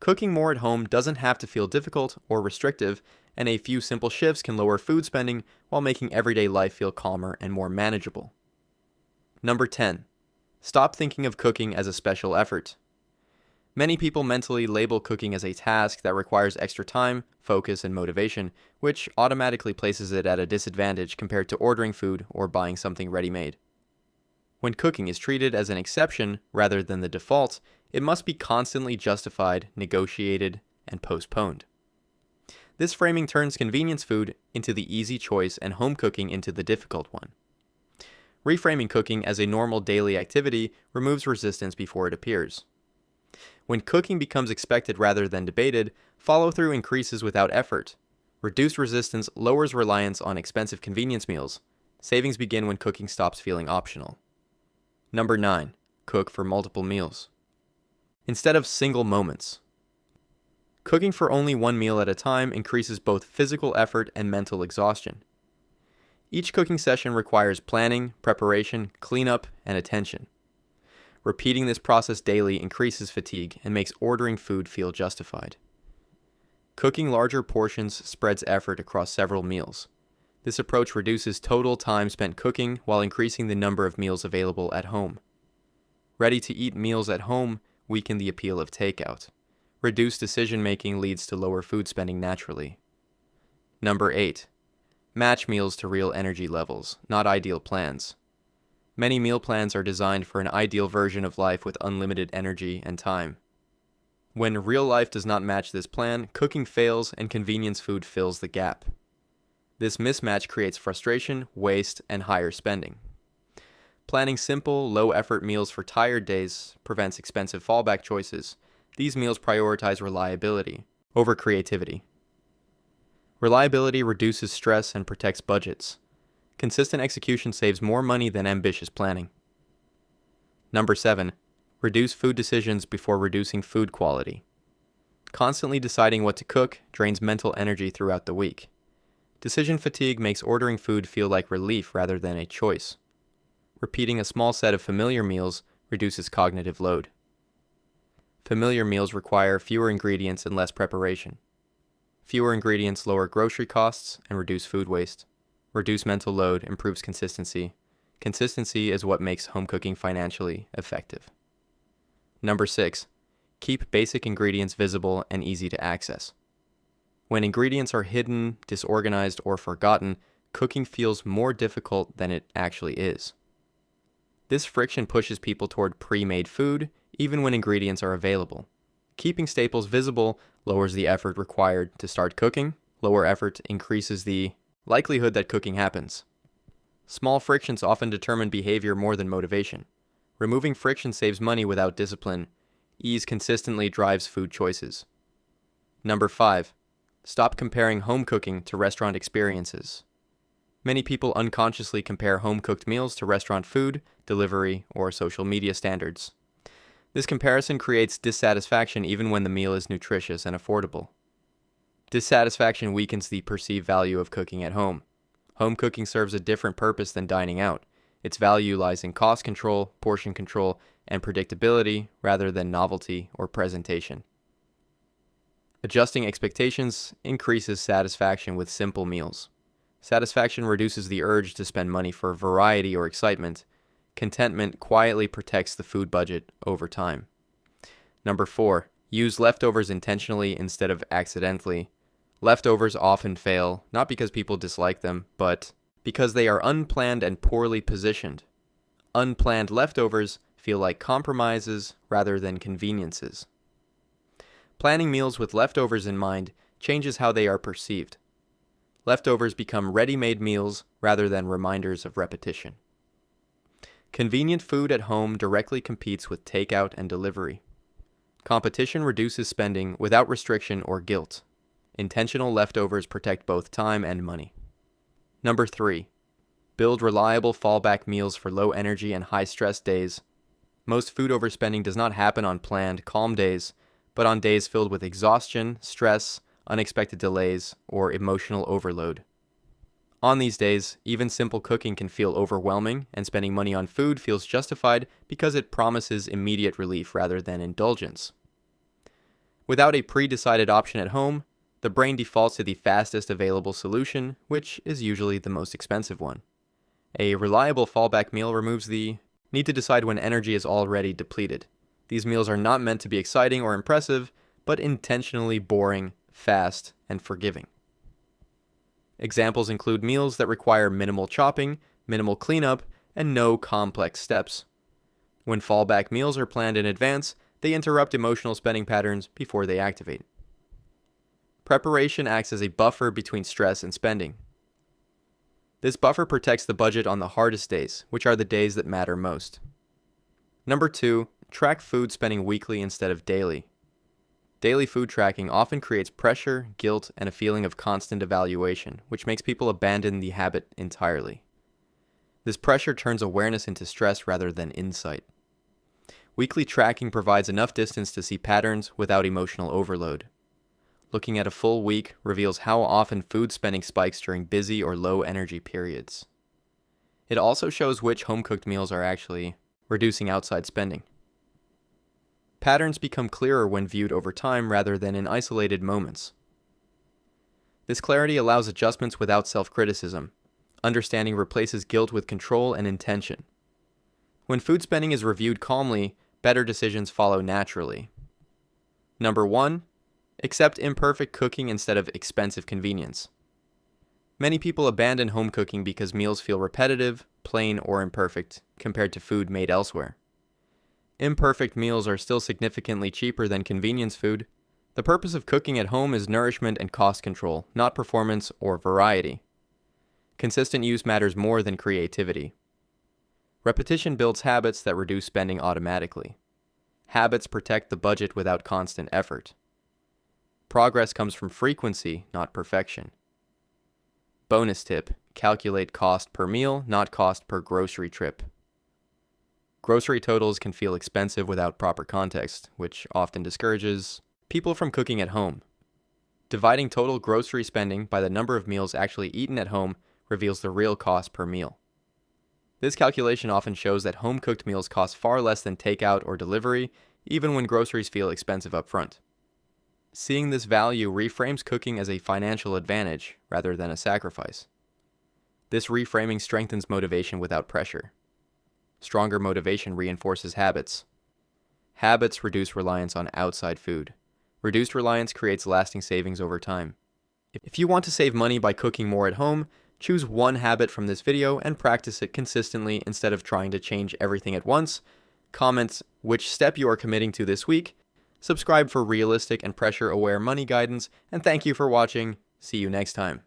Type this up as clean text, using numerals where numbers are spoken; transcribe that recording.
Cooking more at home doesn't have to feel difficult or restrictive, and a few simple shifts can lower food spending while making everyday life feel calmer and more manageable. Number 10. Stop thinking of cooking as a special effort. Many people mentally label cooking as a task that requires extra time, focus, and motivation, which automatically places it at a disadvantage compared to ordering food or buying something ready-made. When cooking is treated as an exception rather than the default, it must be constantly justified, negotiated, and postponed. This framing turns convenience food into the easy choice and home cooking into the difficult one. Reframing cooking as a normal daily activity removes resistance before it appears. When cooking becomes expected rather than debated, follow-through increases without effort. Reduced resistance lowers reliance on expensive convenience meals. Savings begin when cooking stops feeling optional. Number 9. Cook for multiple meals. Instead of single moments. Cooking for only one meal at a time increases both physical effort and mental exhaustion. Each cooking session requires planning, preparation, cleanup, and attention. Repeating this process daily increases fatigue and makes ordering food feel justified. Cooking larger portions spreads effort across several meals. This approach reduces total time spent cooking while increasing the number of meals available at home. Ready-to-eat meals at home weaken the appeal of takeout. Reduced decision-making leads to lower food spending naturally. Number 8. Match meals to real energy levels, not ideal plans. Many meal plans are designed for an ideal version of life with unlimited energy and time. When real life does not match this plan, cooking fails and convenience food fills the gap. This mismatch creates frustration, waste, and higher spending. Planning simple, low-effort meals for tired days prevents expensive fallback choices. These meals prioritize reliability over creativity. Reliability reduces stress and protects budgets. Consistent execution saves more money than ambitious planning. Number 7. Reduce food decisions before reducing food quality. Constantly deciding what to cook drains mental energy throughout the week. Decision fatigue makes ordering food feel like relief rather than a choice. Repeating a small set of familiar meals reduces cognitive load. Familiar meals require fewer ingredients and less preparation. Fewer ingredients lower grocery costs and reduce food waste. Reduce mental load improves consistency. Consistency is what makes home cooking financially effective. Number 6. Keep basic ingredients visible and easy to access. When ingredients are hidden, disorganized, or forgotten, cooking feels more difficult than it actually is. This friction pushes people toward pre-made food, even when ingredients are available. Keeping staples visible lowers the effort required to start cooking. Lower effort increases the likelihood that cooking happens. Small frictions often determine behavior more than motivation. Removing friction saves money without discipline. Ease consistently drives food choices. Number 5. Stop comparing home cooking to restaurant experiences. Many people unconsciously compare home-cooked meals to restaurant food, delivery, or social media standards. This comparison creates dissatisfaction even when the meal is nutritious and affordable. Dissatisfaction weakens the perceived value of cooking at home. Home cooking serves a different purpose than dining out. Its value lies in cost control, portion control, and predictability rather than novelty or presentation. Adjusting expectations increases satisfaction with simple meals. Satisfaction reduces the urge to spend money for variety or excitement. Contentment quietly protects the food budget over time. Number 4. Use leftovers intentionally instead of accidentally. Leftovers often fail, not because people dislike them, but because they are unplanned and poorly positioned. Unplanned leftovers feel like compromises rather than conveniences. Planning meals with leftovers in mind changes how they are perceived. Leftovers become ready-made meals rather than reminders of repetition. Convenient food at home directly competes with takeout and delivery. Competition reduces spending without restriction or guilt. Intentional leftovers protect both time and money. Number 3. Build reliable fallback meals for low energy and high stress days. Most food overspending does not happen on planned, calm days, but on days filled with exhaustion, stress, unexpected delays, or emotional overload. On these days, even simple cooking can feel overwhelming, and spending money on food feels justified because it promises immediate relief rather than indulgence. Without a pre-decided option at home, the brain defaults to the fastest available solution, which is usually the most expensive one. A reliable fallback meal removes the need to decide when energy is already depleted. These meals are not meant to be exciting or impressive, but intentionally boring, fast, and forgiving. Examples include meals that require minimal chopping, minimal cleanup, and no complex steps. When fallback meals are planned in advance, they interrupt emotional spending patterns before they activate. Preparation acts as a buffer between stress and spending. This buffer protects the budget on the hardest days, which are the days that matter most. Number 2, track food spending weekly instead of daily. Daily food tracking often creates pressure, guilt, and a feeling of constant evaluation, which makes people abandon the habit entirely. This pressure turns awareness into stress rather than insight. Weekly tracking provides enough distance to see patterns without emotional overload. Looking at a full week reveals how often food spending spikes during busy or low energy periods. It also shows which home-cooked meals are actually reducing outside spending. Patterns become clearer when viewed over time rather than in isolated moments. This clarity allows adjustments without self-criticism. Understanding replaces guilt with control and intention. When food spending is reviewed calmly, better decisions follow naturally. Number 1, accept imperfect cooking instead of expensive convenience. Many people abandon home cooking because meals feel repetitive, plain, or imperfect compared to food made elsewhere. Imperfect meals are still significantly cheaper than convenience food. The purpose of cooking at home is nourishment and cost control, not performance or variety. Consistent use matters more than creativity. Repetition builds habits that reduce spending automatically. Habits protect the budget without constant effort. Progress comes from frequency, not perfection. Bonus tip: calculate cost per meal, not cost per grocery trip. Grocery totals can feel expensive without proper context, which often discourages people from cooking at home. Dividing total grocery spending by the number of meals actually eaten at home reveals the real cost per meal. This calculation often shows that home-cooked meals cost far less than takeout or delivery, even when groceries feel expensive up front. Seeing this value reframes cooking as a financial advantage rather than a sacrifice. This reframing strengthens motivation without pressure. Stronger motivation reinforces habits. Habits reduce reliance on outside food. Reduced reliance creates lasting savings over time. If you want to save money by cooking more at home, choose one habit from this video and practice it consistently instead of trying to change everything at once. Comment which step you are committing to this week. Subscribe for realistic and pressure-aware money guidance, and thank you for watching. See you next time.